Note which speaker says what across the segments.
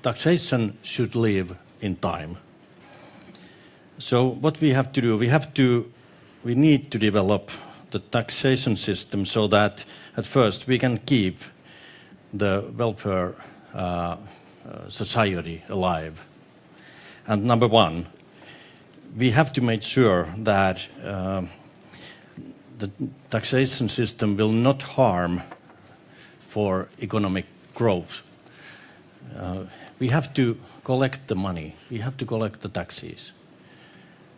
Speaker 1: taxation should live in time. So what we have to do, we need to develop the taxation system so that at first we can keep the welfare society alive. And number one, we have to make sure that the taxation system will not harm for economic growth. We have to collect the money, we have to collect the taxes,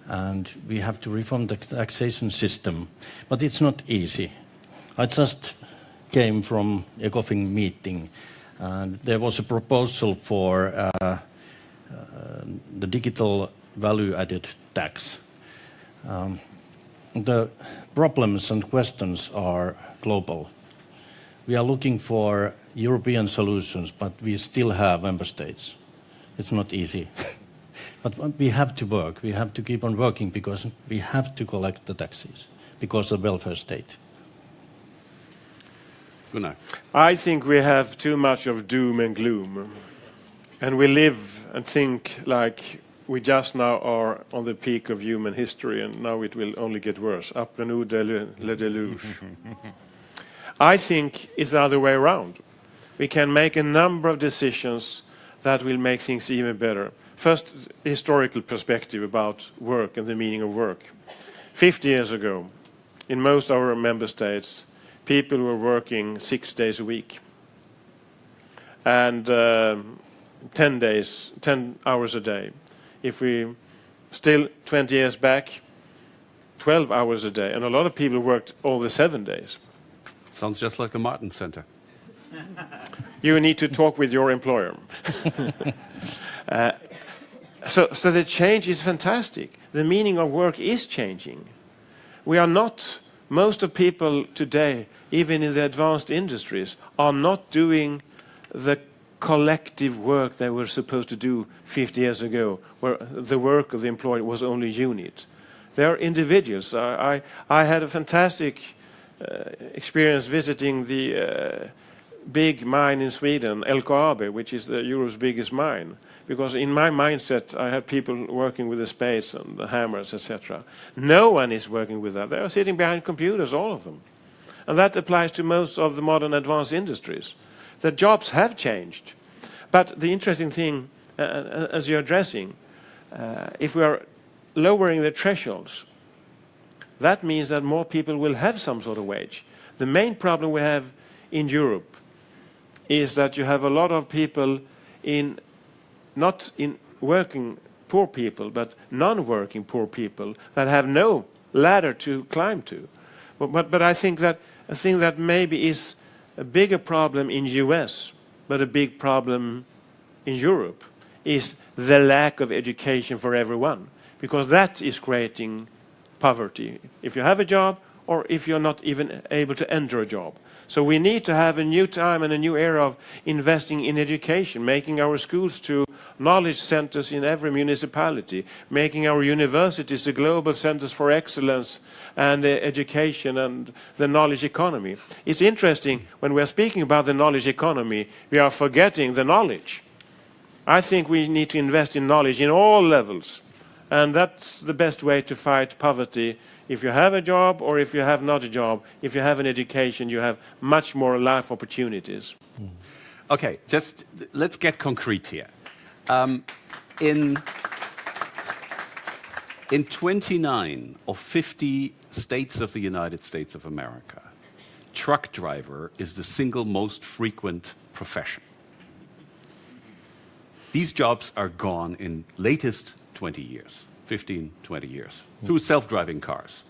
Speaker 1: and we have to reform the taxation system. But it's not easy. I just came from a ECOFIN meeting, and there was a proposal for the digital value-added tax. The problems and questions are global. We are looking for European solutions, but we still have member states. It's not easy. But we have to work. We have to keep on working because we have to collect the taxes because of welfare state.
Speaker 2: Gunnar.
Speaker 3: I think we have too much of doom and gloom. And we live and think like we just now are on the peak of human history, and now it will only get worse. Après nous le déluge. I think it's the other way around. We can make a number of decisions that will make things even better. First, historical perspective about work and the meaning of work. 50 years ago, in most of our member states, people were working 6 days a week. And 10 hours a day. If we still 20 years back, 12 hours a day. And a lot of people worked all the 7 days.
Speaker 2: Sounds just like the Martens Center.
Speaker 3: You need to talk with your employer. So the change is fantastic. The meaning of work is changing. We are not, most of people today, even in the advanced industries, are not doing the collective work they were supposed to do 50 years ago, where the work of the employee was only unit. They are individuals. I had a fantastic experience visiting the big mine in Sweden, LKAB, which is Europe's biggest mine. Because in my mindset, I had people working with the spades and the hammers, etc. No one is working with that. They are sitting behind computers, all of them. And that applies to most of the modern advanced industries. The jobs have changed. But the interesting thing, as you're addressing, if we are lowering the thresholds, that means that more people will have some sort of wage. The main problem we have in Europe is that you have a lot of people not in working poor people, but non-working poor people that have no ladder to climb to. But I think that a thing that maybe is a bigger problem in US, but a big problem in Europe, is the lack of education for everyone, because that is creating poverty. If you have a job, or if you're not even able to enter a job. So we need to have a new time and a new era of investing in education, making our schools to knowledge centers in every municipality, making our universities the global centers for excellence and education and the knowledge economy. It's interesting, when we are speaking about the knowledge economy, we are forgetting the knowledge. I think we need to invest in knowledge in all levels. And that's the best way to fight poverty. If you have a job or if you have not a job, if you have an education, you have much more life opportunities.
Speaker 2: Okay, just let's get concrete here. In 29 of 50 states of the United States of America, truck driver is the single most frequent profession. These jobs are gone in latest 20 years. 15, 20 years, through self-driving cars.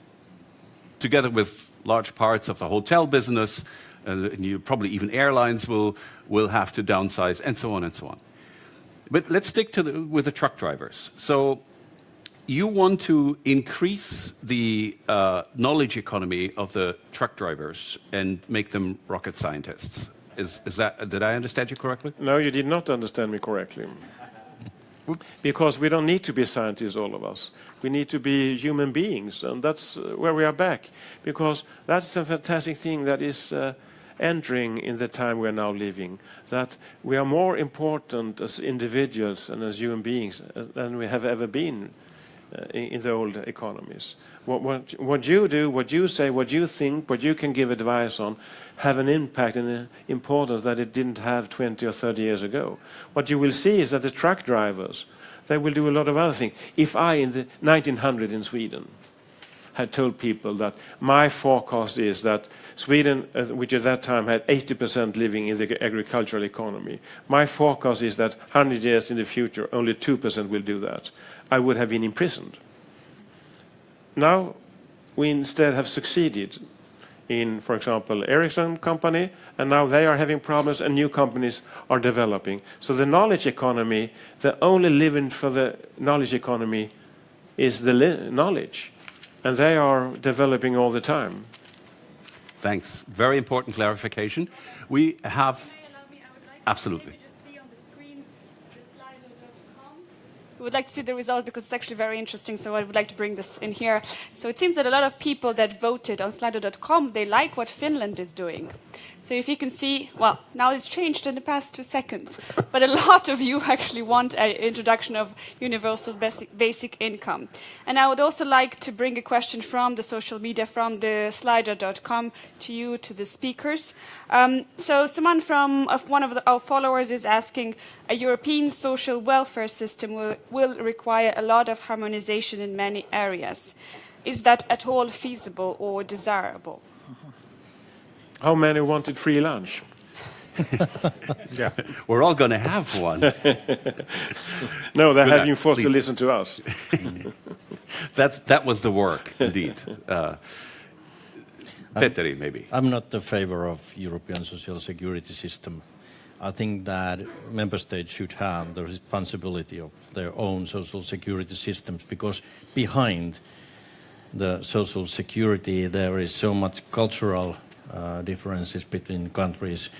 Speaker 2: Together with large parts of the hotel business, and probably even airlines will have to downsize, and so on and so on. But let's stick with the truck drivers. So you want to increase the knowledge economy of the truck drivers and make them rocket scientists. Did I understand you correctly?
Speaker 3: No, you did not understand me correctly. Because we don't need to be scientists, all of us. We need to be human beings, and that's where we are back. Because that's a fantastic thing that is entering in the time we are now living, that we are more important as individuals and as human beings than we have ever been in the old economies. What you do, what you say, what you think, what you can give advice on, have an impact and an importance that it didn't have 20 or 30 years ago. What you will see is that the truck drivers, they will do a lot of other things. If I, in the 1900 in Sweden, had told people that my forecast is that Sweden, which at that time had 80% living in the agricultural economy, my forecast is that 100 years in the future, only 2% will do that, I would have been imprisoned. Now, we instead have succeeded in, for example, Ericsson company, and now they are having problems and new companies are developing. So the knowledge economy, the only living for the knowledge economy is the knowledge, and they are developing all the time.
Speaker 2: Thanks. Very important clarification. We have... Absolutely.
Speaker 4: We would like to see the result because it's actually very interesting, so I would like to bring this in here. So it seems that a lot of people that voted on Slido.com, they like what Finland is doing. So if you can see, well, now it's changed in the past 2 seconds, but a lot of you actually want an introduction of universal basic income. And I would also like to bring a question from the social media, from the Slido.com to you, to the speakers. So someone from one of our followers is asking, a European social welfare system will require a lot of harmonization in many areas. Is that at all feasible or desirable?
Speaker 3: How many wanted free lunch?
Speaker 2: Yeah, we're all going to have one.
Speaker 3: No, they have been forced
Speaker 2: please.
Speaker 3: to listen to us.
Speaker 2: That was the work, indeed. Petteri, maybe.
Speaker 1: I'm not in favor of European social security system. I think that member states should have the responsibility of their own social security systems, because behind the social security there is so much cultural differences between countries.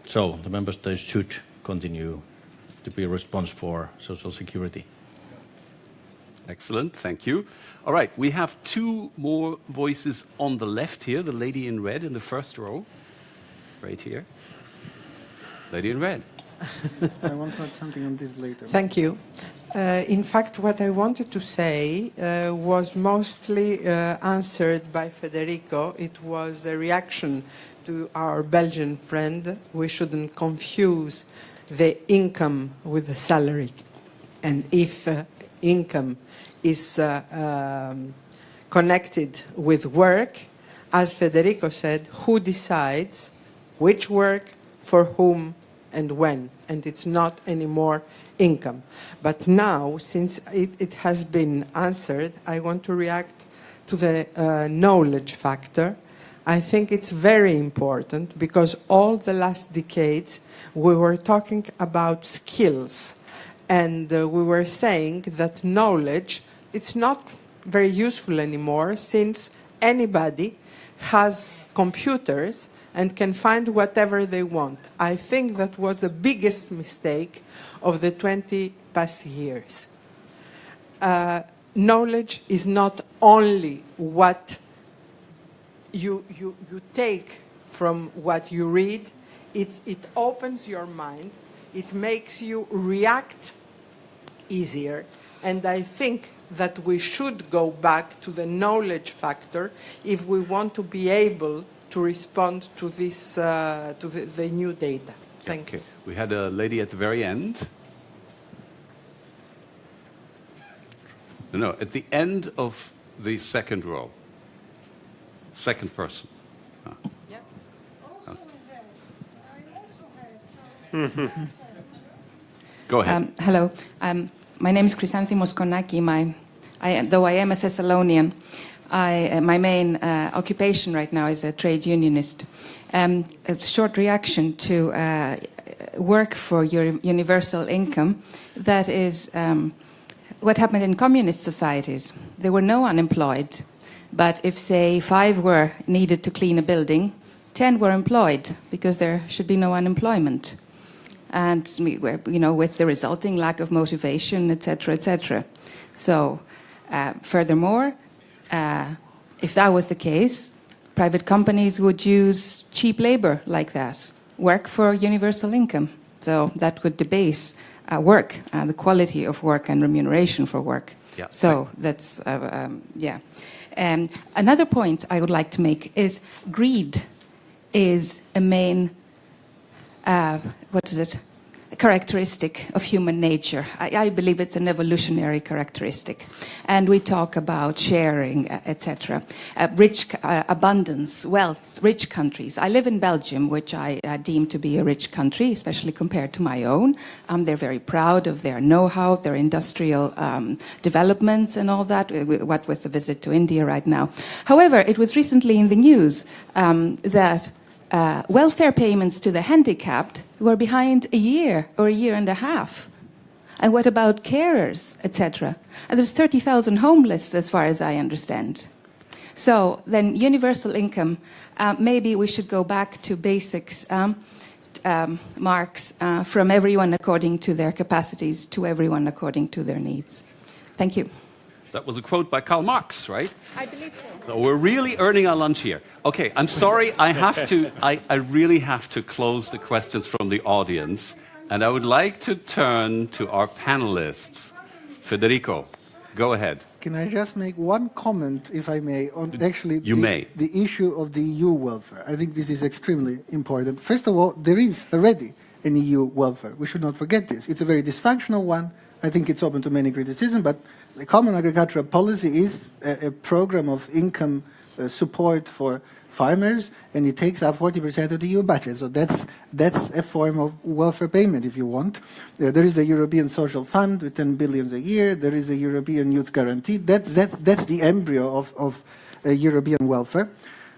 Speaker 1: So the member states should continue to be responsible for social security.
Speaker 2: Excellent, thank you. All right, we have 2 more voices on the left here. The lady in red in the first row, right here. Lady in red.
Speaker 5: I want to add something on this later.
Speaker 6: Thank you. In fact, what I wanted to say was mostly answered by Federico. It was a reaction to our Belgian friend. We shouldn't confuse the income with the salary. And if income is connected with work, as Federico said, who decides which work, for whom, and when? And it's not anymore income. But now, since it has been answered, I want to react to the knowledge factor. I think it's very important because all the last decades we were talking about skills, and we were saying that knowledge, it's not very useful anymore since anybody has computers and can find whatever they want. I think that was the biggest mistake of the 20 past years. Knowledge is not only what you take from what you read, it opens your mind, it makes you react easier, and I think that we should go back to the knowledge factor if we want to be able to respond to this, to the new data. Thank you.
Speaker 2: We had a lady at the very end. No, at the end of the second row. Second person.
Speaker 7: Yep.
Speaker 2: Go ahead.
Speaker 7: Hello. My name is Chrysanthimos Konaki. Though I am a Thessalonian, my main occupation right now is a trade unionist. A short reaction to work for your universal income. That is what happened in communist societies. There were no unemployed, but if, say, 5 were needed to clean a building, 10 were employed because there should be no unemployment. And, you know, with the resulting lack of motivation, etc., etc. So, furthermore, if that was the case, private companies would use cheap labor like that, work for universal income. So that would debase work, the quality of work and remuneration for work.
Speaker 2: Yeah.
Speaker 7: So that's, yeah. Another point I would like to make is greed is a main, characteristic of human nature. I believe it's an evolutionary characteristic. And we talk about sharing, etc. Rich abundance, wealth, rich countries. I live in Belgium, which I deem to be a rich country, especially compared to my own. They're very proud of their know-how, their industrial developments and all that, what with the visit to India right now. However, it was recently in the news that welfare payments to the handicapped were behind a year or a year and a half. And what about carers, etc.? And there's 30,000 homeless, as far as I understand. So then universal income, maybe we should go back to basics, Marx, from everyone according to their capacities to everyone according to their needs. Thank you.
Speaker 2: That was a quote by Karl Marx, right?
Speaker 7: I believe so.
Speaker 2: So we're really earning our lunch here. Okay, I'm sorry, I really have to close the questions from the audience. And I would like to turn to our panelists. Federico, go ahead.
Speaker 5: Can I just make one comment, if I may, on actually the issue of the EU welfare? I think this is extremely important. First of all, there is already an EU welfare. We should not forget this. It's a very dysfunctional one. I think it's open to many criticism, but the Common Agricultural Policy is a program of income support for farmers, and it takes up 40% of the EU budget. So that's a form of welfare payment, if you want. There is a European Social Fund with 10 billion a year. There is a European Youth Guarantee. That's the embryo of European welfare.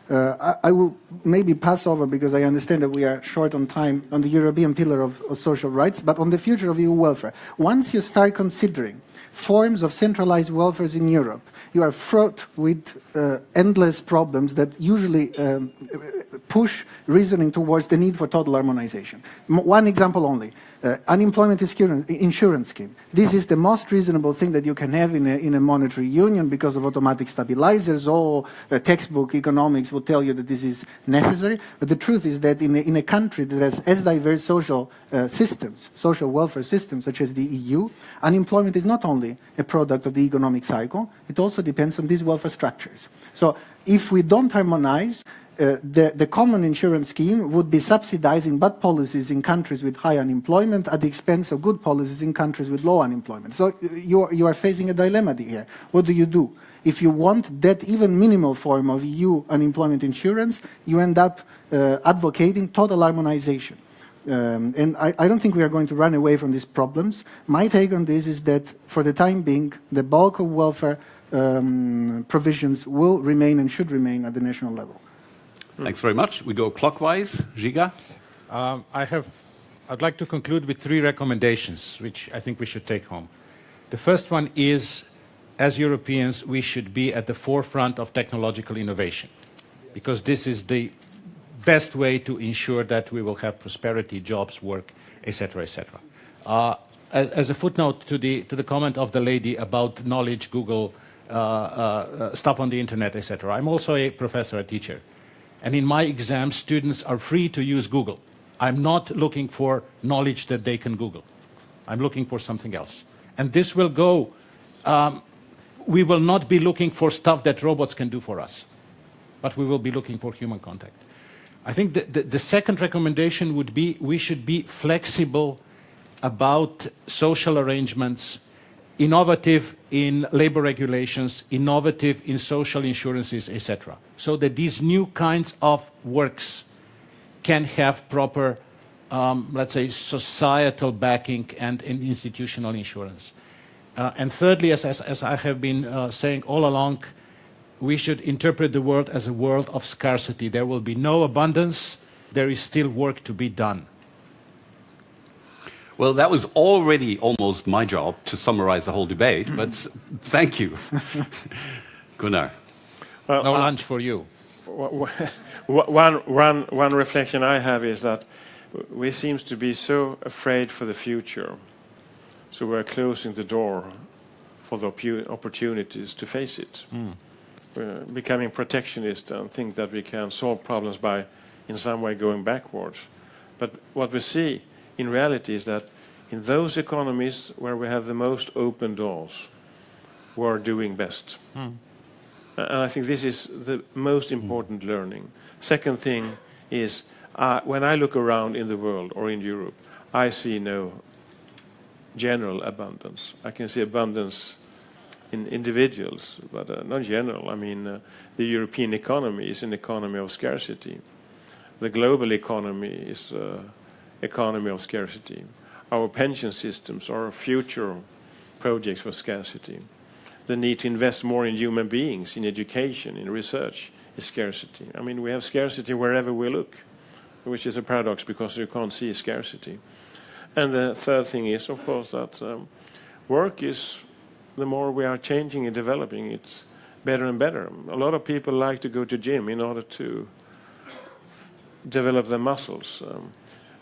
Speaker 5: I will maybe pass over, because I understand that we are short on time, on the European Pillar of Social Rights, but on the future of EU welfare. Once you start considering forms of centralized welfare in Europe, you are fraught with endless problems that usually push reasoning towards the need for total harmonization. One example only, unemployment insurance scheme. This is the most reasonable thing that you can have in a monetary union because of automatic stabilizers. All textbook economics will tell you that this is necessary. But the truth is that in a country that has as diverse social systems, social welfare systems such as the EU, unemployment is not only a product of the economic cycle, it also depends on these welfare structures. So if we don't harmonize, the common insurance scheme would be subsidizing bad policies in countries with high unemployment at the expense of good policies in countries with low unemployment. So you are facing a dilemma here. What do you do? If you want that even minimal form of EU unemployment insurance, you end up advocating total harmonization. And I don't think we are going to run away from these problems. My take on this is that for the time being, the bulk of welfare provisions will remain and should remain at the national level.
Speaker 2: Thanks very much. We go clockwise. Žiga?
Speaker 8: I'd like to conclude with 3 recommendations, which I think we should take home. The first one is, as Europeans, we should be at the forefront of technological innovation, because this is the best way to ensure that we will have prosperity, jobs, work, etc., etc. As a footnote to the comment of the lady about knowledge, Google, stuff on the internet, etc., I'm also a professor, a teacher. And in my exams, students are free to use Google. I'm not looking for knowledge that they can Google. I'm looking for something else. And this will go, we will not be looking for stuff that robots can do for us, but we will be looking for human contact. I think the second recommendation would be we should be flexible about social arrangements, innovative in labor regulations, innovative in social insurances, etc., so that these new kinds of works can have proper, let's say, societal backing and institutional insurance. And thirdly, as I have been saying all along, we should interpret the world as a world of scarcity. There will be no abundance. There is still work to be done.
Speaker 2: Well, that was already almost my job to summarize the whole debate, but thank you. Gunnar.
Speaker 3: Well,
Speaker 8: no lunch for you.
Speaker 3: One reflection I have is that we seem to be so afraid for the future, so we're closing the door for the opportunities to face it. becoming protectionist and think that we can solve problems by, in some way, going backwards. But what we see in reality is that in those economies where we have the most open doors, we are doing best. And I think this is the most important learning. Second thing is, when I look around in the world or in Europe, I see no general abundance. I can see abundance in individuals, but not general. I mean, the European economy is an economy of scarcity. The global economy is an economy of scarcity. Our pension systems are future projects for scarcity. The need to invest more in human beings, in education, in research, is scarcity. I mean, we have scarcity wherever we look, which is a paradox because you can't see scarcity. And the third thing is, of course, that work is, the more we are changing and developing, it's better and better. A lot of people like to go to gym in order to develop their muscles.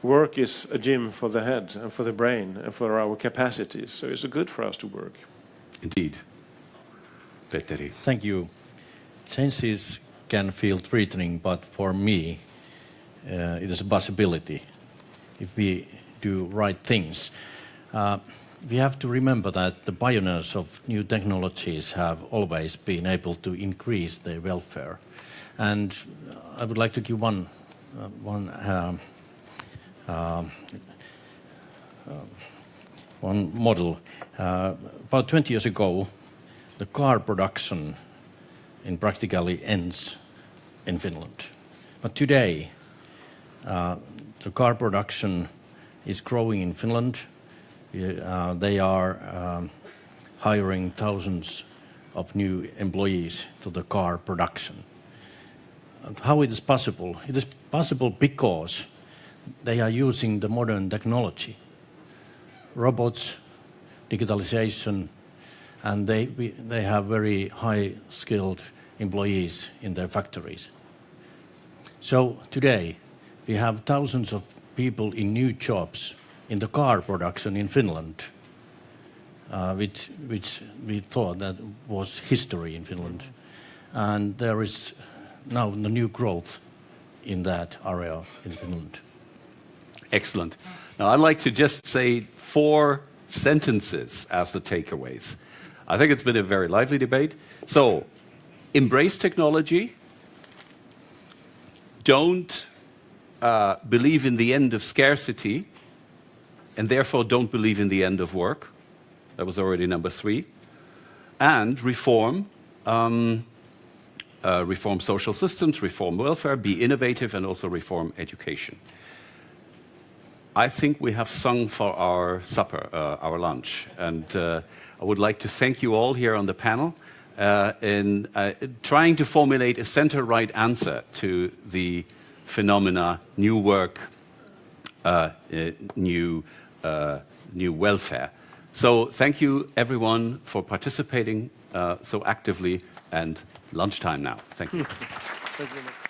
Speaker 3: Work is a gym for the head and for the brain and for our capacities. So it's good for us to work.
Speaker 2: Indeed. Petteri.
Speaker 1: Thank you. Changes can feel threatening, but for me, it is a possibility if we do right things. We have to remember that the pioneers of new technologies have always been able to increase their welfare. And I would like to give one model. About 20 years ago, the car production practically ends in Finland. But today, the car production is growing in Finland. They are hiring thousands of new employees to the car production. How it is possible? It is possible because they are using the modern technology, robots, digitalization, and they have very high-skilled employees in their factories. So today, we have thousands of people in new jobs in the car production in Finland, which we thought that was history in Finland. And there is now the new growth in that area in Finland.
Speaker 2: Excellent. Now, I'd like to just say 4 sentences as the takeaways. I think it's been a very lively debate. So, embrace technology. Don't believe in the end of scarcity, and therefore don't believe in the end of work. That was already number 3. And reform. Reform social systems, reform welfare, be innovative, and also reform education. I think we have sung for our supper, our lunch, and I would like to thank you all here on the panel in trying to formulate a center-right answer to the phenomena new work, new welfare. So thank you everyone for participating so actively, and lunchtime now. Thank you.
Speaker 3: Thank you.